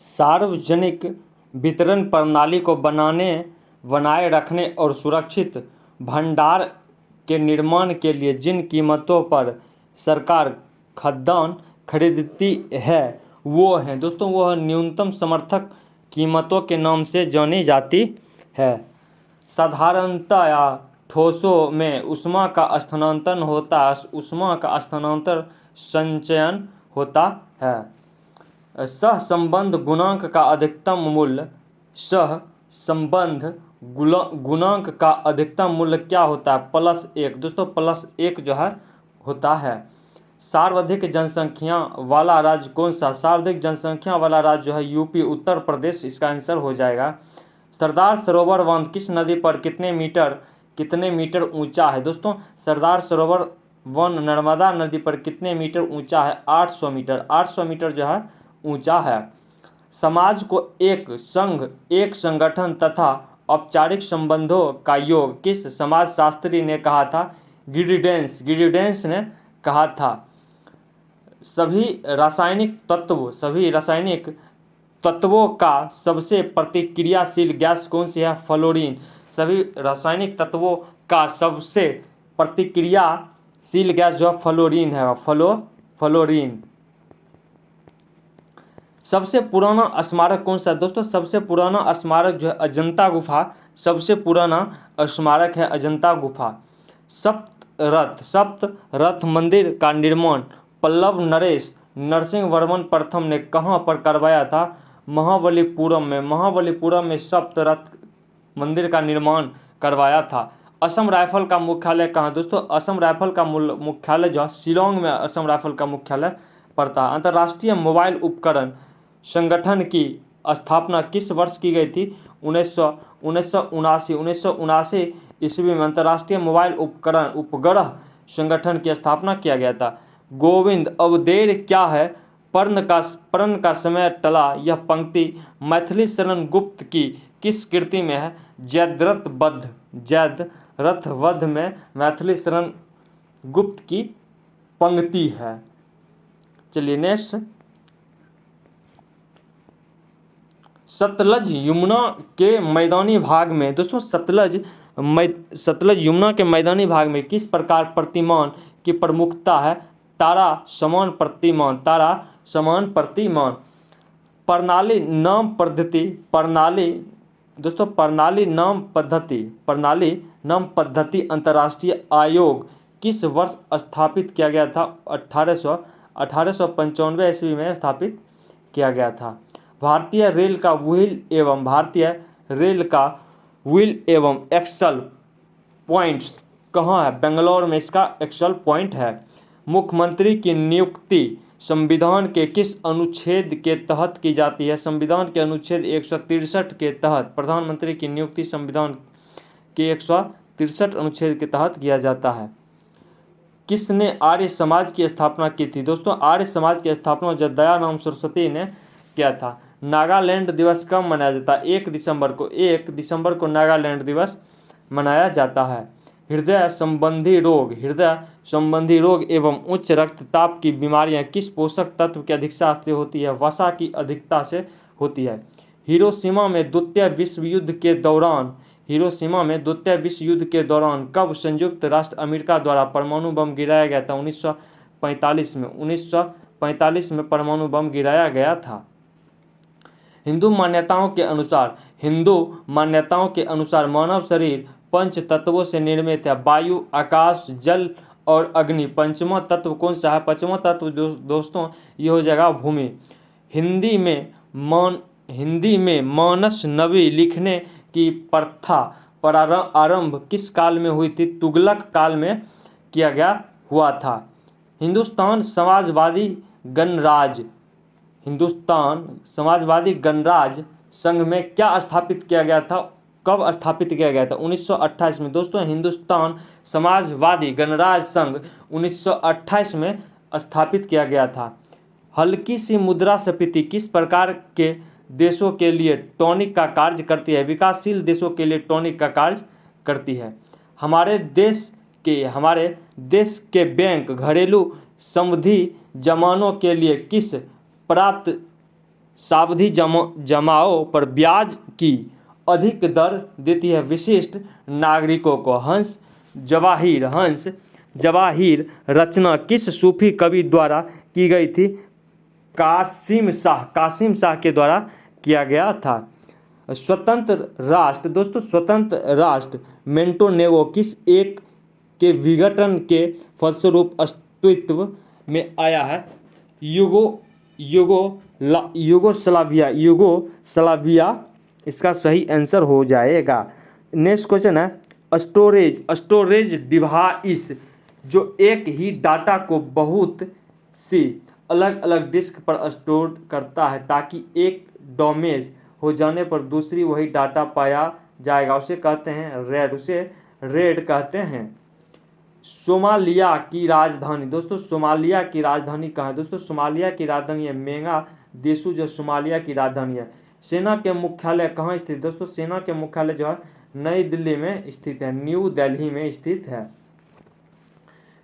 सार्वजनिक वितरण प्रणाली को बनाए रखने और सुरक्षित भंडार के निर्माण के लिए जिन कीमतों पर सरकार खाद्यान्न खरीदती है वो हैं दोस्तों, वो न्यूनतम समर्थक कीमतों के नाम से जानी जाती है। साधारणतया ठोसों में ऊष्मा का स्थानांतरण संचयन होता है। सहसंबंध गुणांक का अधिकतम मूल्य क्या होता है? +1 दोस्तों, +1 जो है होता है। सर्वाधिक जनसंख्या वाला राज्य कौन सा? सर्वाधिक जनसंख्या वाला राज्य जो है यूपी, उत्तर प्रदेश, इसका आंसर हो जाएगा। सरदार सरोवर बांध किस नदी पर कितने मीटर ऊंचा है? दोस्तों, सरदार सरोवर बांध नर्मदा नदी पर कितने मीटर ऊंचा है? 800 मीटर। 800 मीटर जो है ऊंचा है। समाज को एक संघ, एक संगठन तथा औपचारिक संबंधों का योग किस समाजशास्त्री ने कहा था? गिडिडेंस ने कहा था। सभी रासायनिक तत्वों का सबसे प्रतिक्रियाशील गैस कौन सी है? फ्लोरीन। सभी रासायनिक तत्वों का सबसे प्रतिक्रियाशील गैस जो है फ्लोरीन है, फ्लोरीन। सबसे पुराना स्मारक कौन सा है? दोस्तों, सबसे पुराना स्मारक जो है अजंता गुफा, सबसे पुराना स्मारक है अजंता गुफा। सप्त रथ मंदिर का निर्माण पल्लव नरेश नरसिंहवर्मन प्रथम ने कहाँ पर करवाया था? महाबलीपुरम में सप्त रथ मंदिर का निर्माण करवाया था। असम राइफल का मुख्यालय कहाँ? दोस्तों, असम राइफल का मुख्यालय जो है शिलोंग में असम राइफल का मुख्यालय पड़ता है। अंतर्राष्ट्रीय मोबाइल उपकरण संगठन की स्थापना किस वर्ष की गई थी? 1979 ईस्वी में अंतर्राष्ट्रीय मोबाइल उपग्रह संगठन की स्थापना किया गया था। गोविंद अब देर क्या है, पर्ण का समय टला, यह पंक्ति मैथिली शरण गुप्त की किस कृति में है? जयद्रथ में मैथिली शरण गुप्त की पंक्ति है। चलिए नेक्स्ट, सतलज यमुना के मैदानी भाग में दोस्तों, सतलज यमुना के मैदानी भाग में किस प्रकार प्रतिमान की प्रमुखता है? तारा समान प्रतिमान। प्रणाली नाम पद्धति अंतर्राष्ट्रीय आयोग किस वर्ष स्थापित किया गया था? 1895 ईस्वी में स्थापित किया गया था। भारतीय रेल का व्हील एवं एक्सल पॉइंट्स कहाँ है? बेंगलोर में इसका एक्सल पॉइंट है। मुख्यमंत्री की नियुक्ति संविधान के किस अनुच्छेद के तहत की जाती है? संविधान के अनुच्छेद 163 के तहत प्रधानमंत्री की नियुक्ति संविधान के 163 अनुच्छेद के तहत किया जाता है। किसने आर्य समाज की स्थापना की थी? दोस्तों, आर्य समाज की स्थापना जो दयाराम सरस्वती ने किया था। नागालैंड दिवस कब मनाया जाता है? 1 दिसंबर को नागालैंड दिवस मनाया जाता है। हृदय संबंधी रोग एवं उच्च रक्तचाप की बीमारियां किस पोषक तत्व की अधिकता से होती है? वसा की अधिकता से होती है। हिरोशिमा में द्वितीय विश्व युद्ध के दौरान कब संयुक्त राष्ट्र अमेरिका द्वारा परमाणु बम गिराया गया था? 1945 में परमाणु बम गिराया गया था। हिंदू मान्यताओं के अनुसार मानव शरीर 5 तत्वों से निर्मित है। वायु, आकाश, जल और अग्नि। पंचमा तत्व कौन सा है? पांचवा तत्व दोस्तों ये हो जाएगा भूमि। हिंदी में मानस नवी लिखने की प्रथा आरंभ किस काल में हुई थी? तुगलक काल में किया गया हुआ था। हिंदुस्तान समाजवादी गणराज्य संघ में क्या स्थापित किया गया था? कब स्थापित किया गया था? 1928 में। दोस्तों, हिंदुस्तान समाजवादी गणराज्य संघ 1928 में स्थापित किया गया था। हल्की सी मुद्रास्फीति किस प्रकार के देशों के लिए टॉनिक का कार्य करती है? विकासशील देशों के लिए टॉनिक का कार्य करती है। हमारे देश के बैंक घरेलू समृद्धि जमानों के लिए किस प्राप्त सावधि जमाओ पर ब्याज की अधिक दर देती है विशिष्ट नागरिकों को। हंस जवाहिर रचना किस सूफी कवि द्वारा की गई थी? कासिम शाह के द्वारा किया गया था। स्वतंत्र राष्ट्र दोस्तों, स्वतंत्र राष्ट्र मोंटेनेग्रो किस एक के विघटन के फलस्वरूप अस्तित्व में आया है? यूगोस्लाविया इसका सही आंसर हो जाएगा। नेक्स्ट क्वेश्चन है स्टोरेज डिवाइस जो एक ही डाटा को बहुत सी अलग अलग डिस्क पर स्टोर करता है ताकि एक डैमेज हो जाने पर दूसरी वही डाटा पाया जाएगा, उसे कहते हैं रेड कहते हैं। सोमालिया की राजधानी दोस्तों, सोमालिया की राजधानी कहाँ है? दोस्तों सोमालिया की राजधानी है मोगादिशु, जो सोमालिया की राजधानी है। सेना के मुख्यालय कहाँ स्थित? दोस्तों सेना के मुख्यालय जो है नई दिल्ली में स्थित है, न्यू दिल्ली में स्थित है।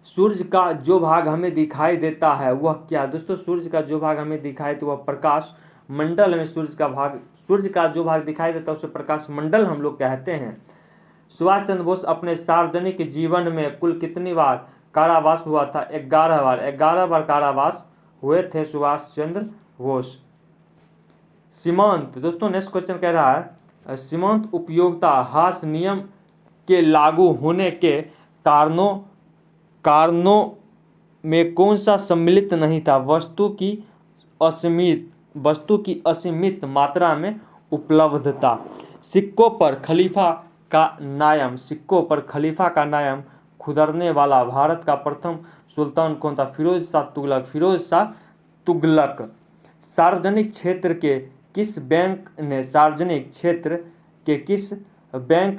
सूर्य का जो भाग हमें दिखाई देता है वह क्या? दोस्तों सूर्य का जो भाग हमें दिखाई देता है वह प्रकाश मंडल में सूर्य का जो भाग दिखाई देता है उसे प्रकाश मंडल हम लोग कहते हैं। सुभाष चंद्र बोस अपने सार्वजनिक जीवन में कुल कितनी बार कारावास हुआ था? 11 बार कारावास हुए थे सुभाष चंद्र बोस। सीमांत दोस्तों नेक्स्ट क्वेश्चन कह रहा है सीमांत उपयोगिता ह्रास नियम के लागू होने के कारणों में कौन सा सम्मिलित नहीं था? वस्तु की असीमित मात्रा में उपलब्धता। सिक्कों पर खलीफा का नायम खुदरने वाला भारत का प्रथम सुल्तान कौन था? फिरोज शाह तुगलक। सार्वजनिक क्षेत्र के किस बैंक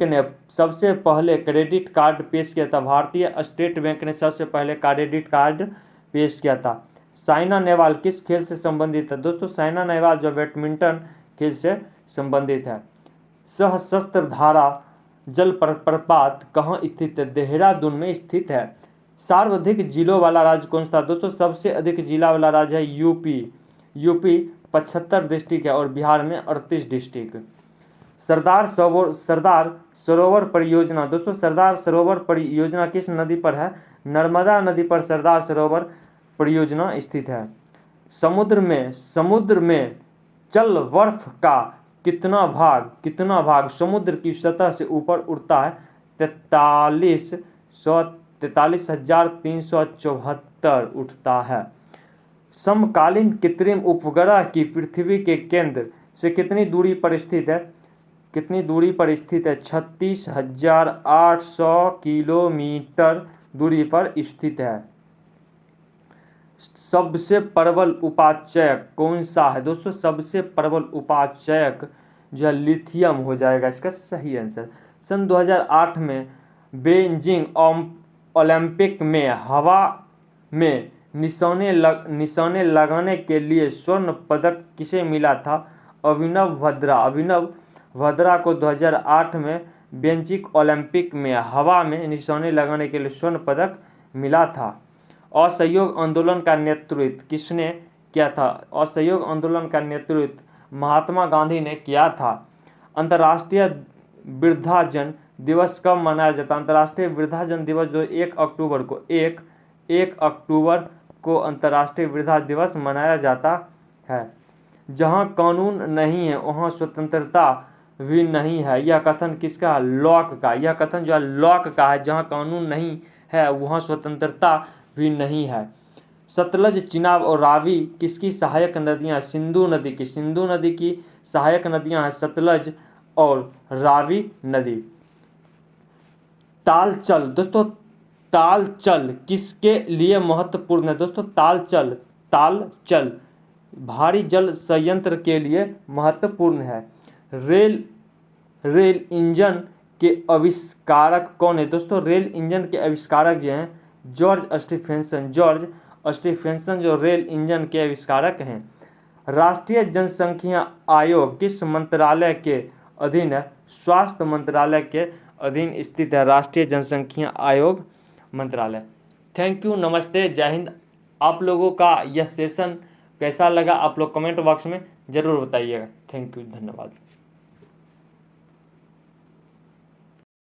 ने सबसे पहले क्रेडिट कार्ड पेश किया था? भारतीय स्टेट बैंक ने सबसे पहले क्रेडिट कार्ड पेश किया था। साइना नेहवाल किस खेल से संबंधित है? दोस्तों साइना नेहवाल जो बैडमिंटन खेल से संबंधित है। सहस्त्र धारा जल प्रपात कहाँ स्थित है? देहरादून में स्थित है। सर्वाधिक जिलों वाला राज्य कौन सा? दोस्तों सबसे अधिक जिला वाला राज्य है यूपी 75 डिस्ट्रिक्ट है और बिहार में 38 डिस्ट्रिक्ट। सरदार सरोवर परियोजना दोस्तों सरदार सरोवर परियोजना किस नदी पर है? नर्मदा नदी पर सरदार सरोवर परियोजना स्थित है। समुद्र में जल बर्फ का कितना भाग समुद्र की सतह से ऊपर उठता है? 43,374 उठता है। समकालीन कृत्रिम उपग्रह की पृथ्वी के केंद्र से कितनी दूरी पर स्थित है? 36,800 किलोमीटर दूरी पर स्थित है। सबसे प्रबल उपाचयक कौन सा है? दोस्तों सबसे प्रबल उपाचयक जो है लिथियम हो जाएगा इसका सही आंसर। सन 2008 में बेजिंग ओलंपिक में हवा में निशाने लगाने के लिए स्वर्ण पदक किसे मिला था? अभिनव भद्रा को 2008 में बेजिंग ओलंपिक में हवा में निशाने लगाने के लिए स्वर्ण पदक मिला था। असहयोग आंदोलन का नेतृत्व किसने किया था? असहयोग आंदोलन का नेतृत्व महात्मा गांधी ने किया था। अंतर्राष्ट्रीय वृद्धाजन दिवस कब मनाया जाता है? अंतर्राष्ट्रीय वृद्धाजन दिवस जो 1 अक्टूबर को अंतर्राष्ट्रीय वृद्धा दिवस मनाया जाता है। जहां कानून नहीं है वहां स्वतंत्रता भी नहीं है, यह कथन किसका? लॉक का। यह कथन जो है लॉक का है, जहां कानून नहीं है वहां स्वतंत्रता भी नहीं है। सतलज, चिनाब और रावी किसकी सहायक नदियां? सिंधु नदी की सहायक नदियां हैं सतलज और रावी नदी। तालचल दोस्तों तालचल किसके लिए महत्वपूर्ण है? दोस्तों तालचल भारी जल संयंत्र के लिए महत्वपूर्ण है। रेल इंजन के आविष्कारक कौन है? दोस्तों रेल इंजन के आविष्कारक जो हैं जॉर्ज स्टीफेंसन जो रेल इंजन के आविष्कारक हैं। राष्ट्रीय जनसंख्या आयोग किस मंत्रालय के अधीन है? स्वास्थ्य मंत्रालय के अधीन स्थित है राष्ट्रीय जनसंख्या आयोग मंत्रालय। थैंक यू, नमस्ते, जय हिंद। आप लोगों का यह सेशन कैसा लगा आप लोग कमेंट बॉक्स में ज़रूर बताइएगा। थैंक यू, धन्यवाद।